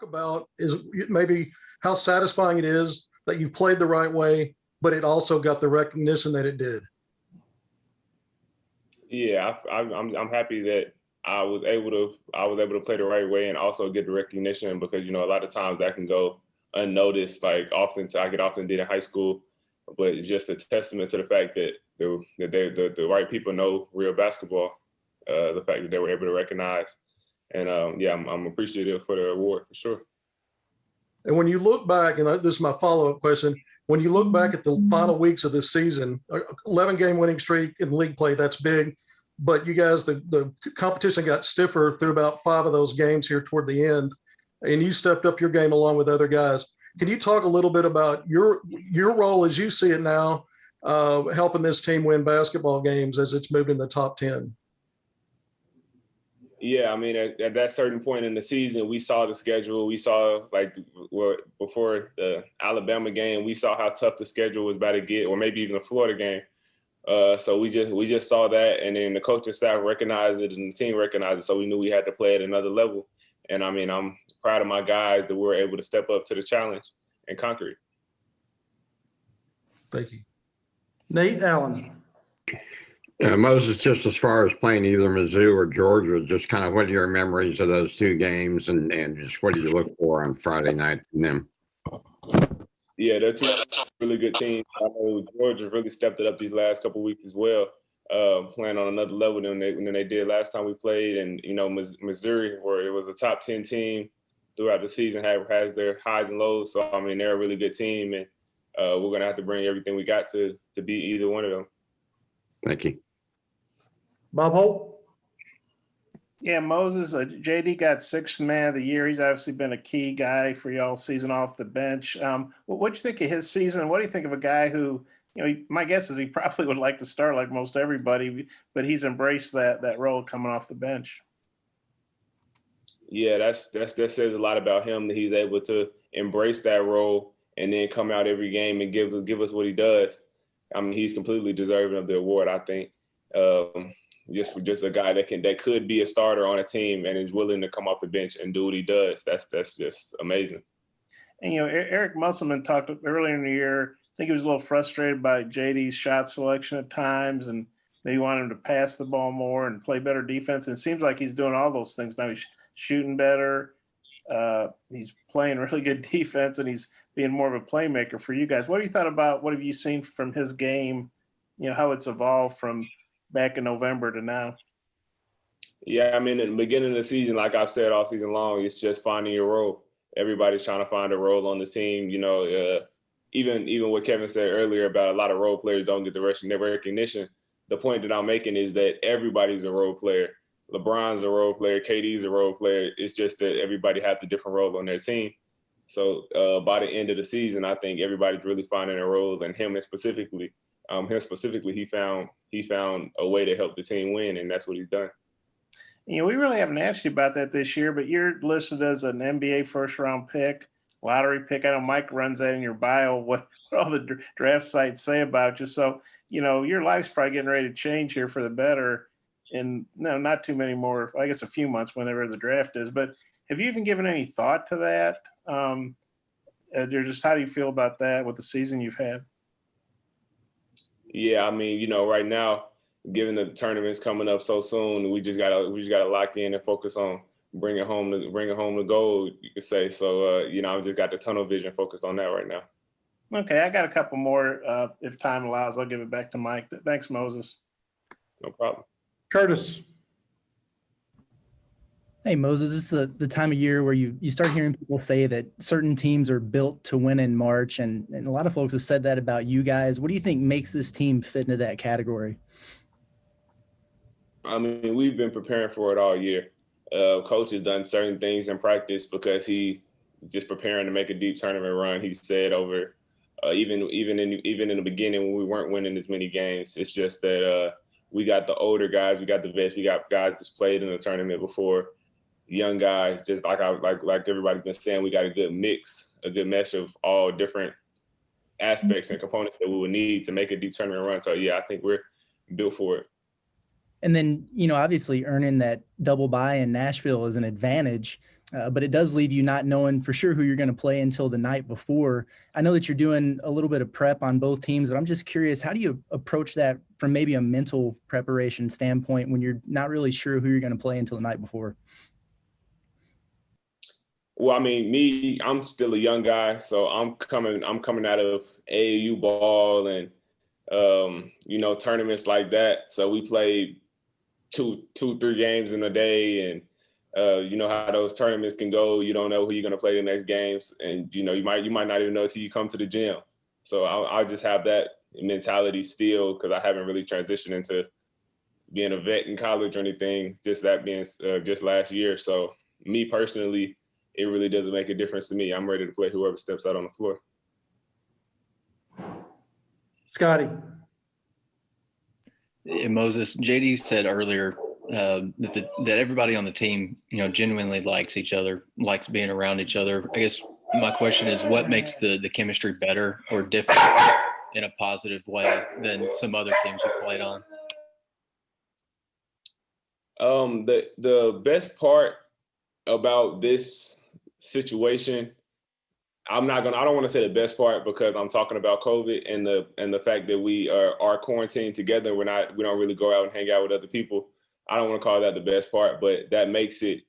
talk about is maybe how satisfying it is that you've played the right way, but it also got the recognition that it did. Yeah, I'm happy that I was able to play the right way and also get the recognition, because a lot of times that can go unnoticed. Like I get often did in high school, but it's just a testament to the fact that the right people know real basketball. The fact that they were able to recognize, and I'm appreciative for the award for sure. And when you look back, and this is my follow-up question, when you look back at the final weeks of this season, 11-game winning streak in league play, that's big. But you guys, the competition got stiffer through about 5 of those games here toward the end, and you stepped up your game along with other guys. Can you talk a little bit about your role as you see it now, helping this team win basketball games as it's moved in the top 10? Yeah, I mean, at that certain point in the season, we saw the schedule. We saw, before the Alabama game, we saw how tough the schedule was about to get, or maybe even the Florida game. So we just saw that, and then the coaching staff recognized it, and the team recognized it. So we knew we had to play at another level. And I mean, I'm proud of my guys that we were able to step up to the challenge and conquer it. Thank you, Nate Allen. Moses, just as far as playing either Mizzou or Georgia, just kind of what are your memories of those 2 games, and just what do you look for on Friday night from them? Yeah, they're 2 really good teams. I know Georgia really stepped it up these last couple of weeks as well, playing on another level than they did last time we played. And, Missouri, where it was a top 10 team throughout the season, has their highs and lows. So, I mean, they're a really good team, and we're going to have to bring everything we got to beat either one of them. Thank you. Bob Holt. Yeah, Moses, JD got 6th man of the year. He's obviously been a key guy for y'all season off the bench. What do you think of his season? What do you think of a guy who, my guess is he probably would like to start like most everybody, but he's embraced that role coming off the bench? Yeah, that says a lot about him, that he's able to embrace that role and then come out every game and give us what he does. I mean, he's completely deserving of the award, I think. Just a guy that could be a starter on a team and is willing to come off the bench and do what he does. That's just amazing. And Eric Musselman talked earlier in the year. I think he was a little frustrated by JD's shot selection at times, and maybe wanted him to pass the ball more and play better defense. And it seems like he's doing all those things now. He's shooting better. He's playing really good defense, and he's being more of a playmaker for you guys. What have you thought about? What have you seen from his game? How it's evolved from back in November to now? Yeah, I mean, in the beginning of the season, like I've said all season long, it's just finding your role. Everybody's trying to find a role on the team. Even what Kevin said earlier about a lot of role players don't get the recognition. The point that I'm making is that everybody's a role player. LeBron's a role player. KD's a role player. It's just that everybody has a different role on their team. So by the end of the season, I think everybody's really finding their roles, and him specifically, he found a way to help the team win, and that's what he's done. We really haven't asked you about that this year, but you're listed as an NBA first-round pick, lottery pick. I know Mike runs that in your bio, what all the draft sites say about you. So, your life's probably getting ready to change here for the better in not too many more, I guess a few months whenever the draft is. But have you even given any thought to that? Just how do you feel about that with the season you've had? Yeah, I mean, right now, given the tournament's coming up so soon, we just gotta lock in and focus on bringing home the gold, you could say. So, I've just got the tunnel vision focused on that right now. Okay, I got a couple more. If time allows, I'll give it back to Mike. Thanks, Moses. No problem. Curtis. Hey, Moses, this is the time of year where you start hearing people say that certain teams are built to win in March, and a lot of folks have said that about you guys. What do you think makes this team fit into that category? I mean, we've been preparing for it all year. Coach has done certain things in practice because he just preparing to make a deep tournament run. He said over even in the beginning when we weren't winning as many games, it's just that we got the older guys, we got the vets, we got guys that's played in the tournament before. Young guys, just like everybody's been saying, we got a good mesh of all different aspects and components that we would need to make a deep tournament run. So yeah, I think we're built for it. And then, obviously earning that double bye in Nashville is an advantage. but it does leave you not knowing for sure who you're going to play until the night before. I know that you're doing a little bit of prep on both teams, but I'm just curious, how do you approach that from maybe a mental preparation standpoint when you're not really sure who you're going to play until the night before? Well, I mean, I'm still a young guy, so I'm coming out of AAU ball and tournaments like that. So we played two, 3 games in a day, and you know how those tournaments can go. You don't know who you're going to play the next games, and you might not even know until you come to the gym. So I just have that mentality still, because I haven't really transitioned into being a vet in college or anything. Just that being just last year. So me personally, it really doesn't make a difference to me. I'm ready to play whoever steps out on the floor. Scotty. Moses, JD said earlier that everybody on the team, genuinely likes each other, likes being around each other. I guess my question is, what makes the chemistry better or different in a positive way than some other teams you played on? The best part about this situation, I don't want to say the best part, because I'm talking about COVID and the fact that we are quarantined together. We don't really go out and hang out with other people. I don't want to call that the best part, but that makes it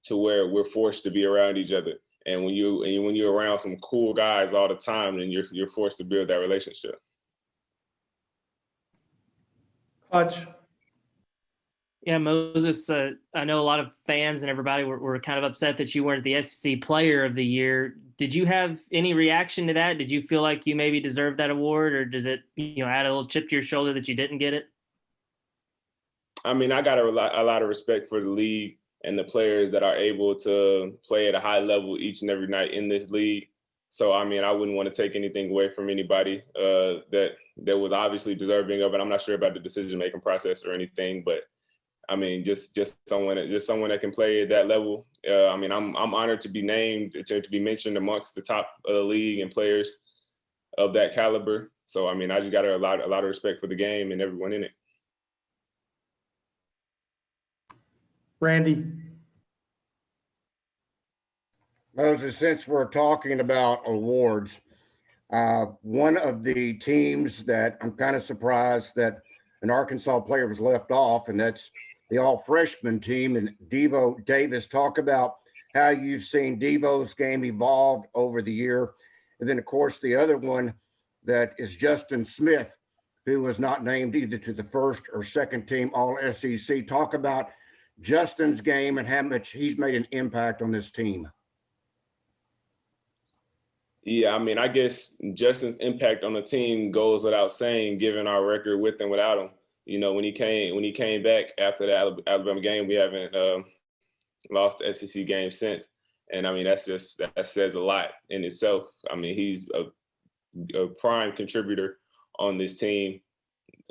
to where we're forced to be around each other. And when you're around some cool guys all the time, then you're forced to build that relationship. Hutch. Yeah, Moses, I know a lot of fans and everybody were kind of upset that you weren't the SEC Player of the Year. Did you have any reaction to that? Did you feel like you maybe deserved that award, or does it, add a little chip to your shoulder that you didn't get it? I mean, I got a lot of respect for the league and the players that are able to play at a high level each and every night in this league. So, I mean, I wouldn't want to take anything away from anybody that was obviously deserving of it. I'm not sure about the decision-making process or anything, but I mean, just someone that can play at that level. I mean, I'm honored to be named, to be mentioned amongst the top of the league and players of that caliber. So, I mean, I just got a lot of respect for the game and everyone in it. Randy. Moses, since we're talking about awards, one of the teams that I'm kind of surprised that an Arkansas player was left off, and that's the all-freshman team, and Devo Davis. Talk about how you've seen Devo's game evolve over the year. And then, of course, the other one that is Justin Smith, who was not named either to the first or second team All-SEC. Talk about Justin's game and how much he's made an impact on this team. Yeah, I mean, I guess Justin's impact on the team goes without saying, given our record with and without him. When he came back after the Alabama game, we haven't lost the SEC game since. And I mean, that says a lot in itself. I mean, he's a prime contributor on this team.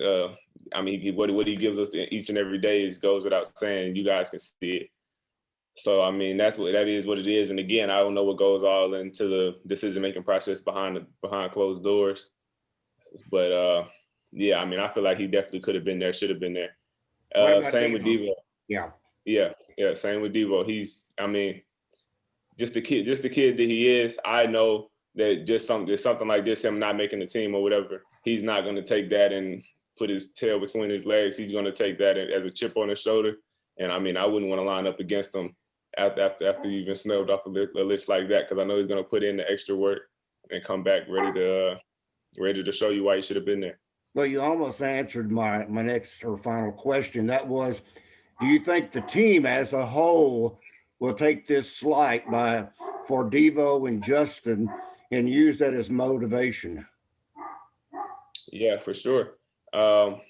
I mean, what he gives us each and every day goes without saying. You guys can see it. So, I mean, that is what it is. And again, I don't know what goes all into the decision-making process behind closed doors. But, yeah, I mean, I feel like he definitely could have been there, should have been there. Same with Devo. Yeah, same with Devo. He's, I mean, just the kid that he is. I know that just something like this, him not making the team or whatever, he's not going to take that and put his tail between his legs. He's going to take that as a chip on his shoulder. And I mean, I wouldn't want to line up against him after you even snubbed off a list like that, because I know he's going to put in the extra work and come back ready to show you why he should have been there. Well, you almost answered my next or final question. That was, do you think the team as a whole will take this slight for Devo and Justin and use that as motivation? Yeah, for sure. You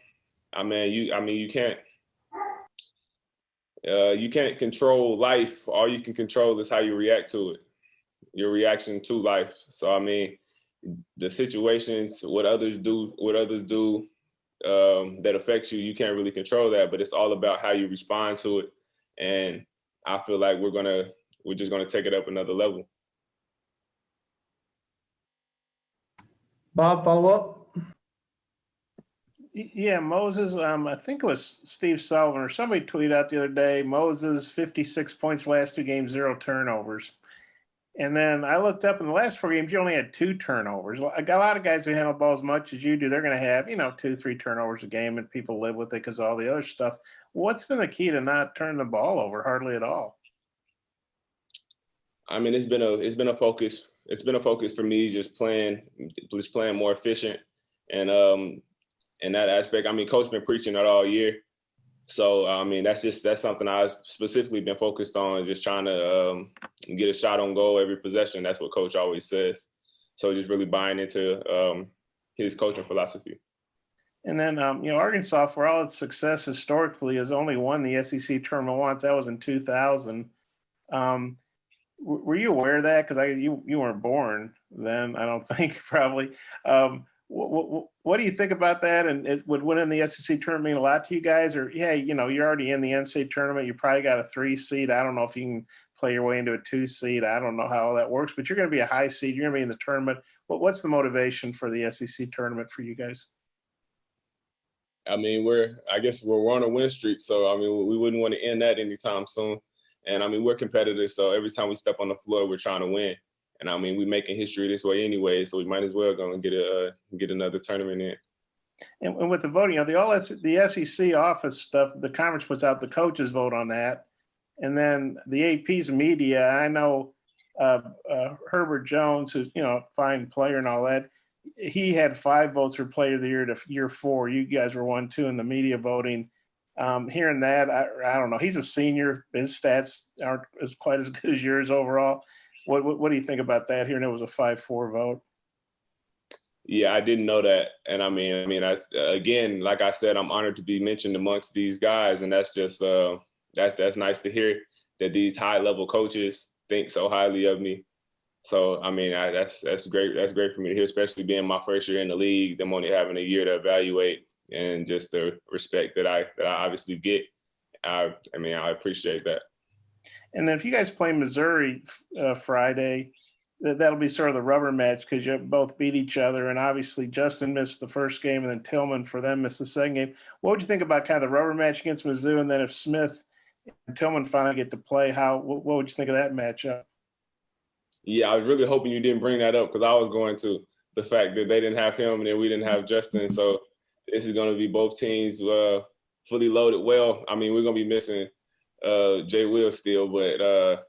can't control life. All you can control is how you react to it, your reaction to life. So, I mean, the situations, what others do that affects you, you can't really control that, but it's all about how you respond to it. And I feel like we're just gonna take it up another level. Bob, follow up. Yeah, Moses. I think it was Steve Sullivan or somebody tweeted out the other day. Moses 56 points last 2 games, 0 turnovers. And then I looked up in the last 4 games, you only had 2 turnovers. A lot of guys who handle the ball as much as you do, they're going to have 2, 3 turnovers a game, and people live with it because of all the other stuff. What's been the key to not turning the ball over hardly at all? I mean, it's been a focus. It's been a focus for me, just playing more efficient, and in that aspect. I mean, coach been preaching that all year. So, I mean, that's something I've specifically been focused on, just trying to get a shot on goal every possession. That's what coach always says. So just really buying into his coaching philosophy. And then, Arkansas, for all its success historically, has only won the SEC tournament once. That was in 2000. Were you aware of that? Because you weren't born then, I don't think, probably. What do you think about that? And it would winning the SEC tournament mean a lot to you guys? Or, yeah, you're already in the NCAA tournament. You probably got a 3 seed. I don't know if you can play your way into a 2 seed. I don't know how all that works, but you're going to be a high seed. You're going to be in the tournament. What's the motivation for the SEC tournament for you guys? I mean, we're on a win streak. So, I mean, we wouldn't want to end that anytime soon. And, I mean, we're competitors. So every time we step on the floor, we're trying to win. And I mean, we're making history this way anyway, so we might as well go and get another tournament in. And with the voting, the SEC office stuff, the conference puts out, the coaches vote on that, and then the AP's media. I know Herbert Jones, who's a fine player and all that. He had 5 votes for Player of the Year to year 4. You guys were 1, 2 in the media voting. Hearing that, I don't know. He's a senior. His stats aren't quite as good as yours overall. What do you think about that? Hearing it was a 5-4 vote. Yeah, I didn't know that, and I mean, again, like I said, I'm honored to be mentioned amongst these guys, and that's just that's nice to hear that these high level coaches think so highly of me. So I mean, that's great. That's great for me to hear, especially being my first year in the league. Them only having a year to evaluate, and just the respect that I obviously get. I mean, I appreciate that. And then if you guys play Missouri Friday, that'll be sort of the rubber match because you both beat each other. And obviously Justin missed the first game and then Tillman for them missed the second game. What would you think about kind of the rubber match against Mizzou? And then if Smith and Tillman finally get to play, what would you think of that matchup? Yeah, I was really hoping you didn't bring that up because I was going to the fact that they didn't have him and then we didn't have Justin. So this is going to be both teams fully loaded. Well, I mean, we're going to be missing Jay Will still, but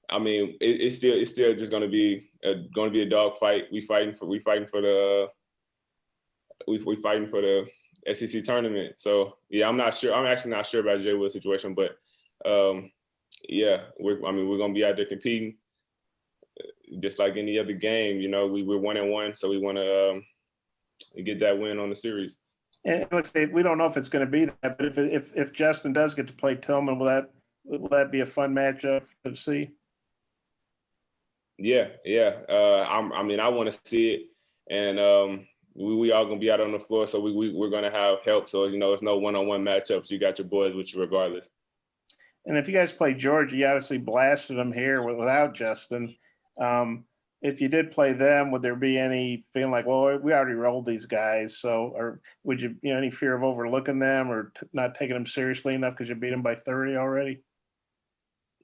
I mean, it's still just going to be a dog fight. We fighting for the SEC tournament. So yeah, I'm not sure. I'm actually not sure about Jay Will's situation, but yeah, we're going to be out there competing just like any other game. We're 1-1, so we want to get that win on the series. And let's say we don't know if it's going to be that, but if Justin does get to play Tillman, will that be a fun matchup to see? Yeah. I mean, I want to see it, and we all gonna be out on the floor, so we're gonna have help. So it's no one-on-one matchups. You got your boys with you regardless. And if you guys play Georgia, you obviously blasted them here without Justin. If you did play them, would there be any feeling like, well, we already rolled these guys, so, or would you, any fear of overlooking them or not taking them seriously enough because you beat them by 30 already?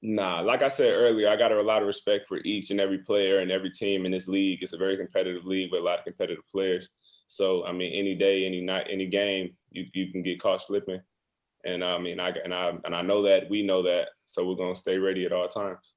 Nah, like I said earlier, I got a lot of respect for each and every player and every team in this league. It's a very competitive league with a lot of competitive players. So, I mean, any day, any night, any game, you can get caught slipping. And I mean, I know that, we know that, so we're gonna stay ready at all times.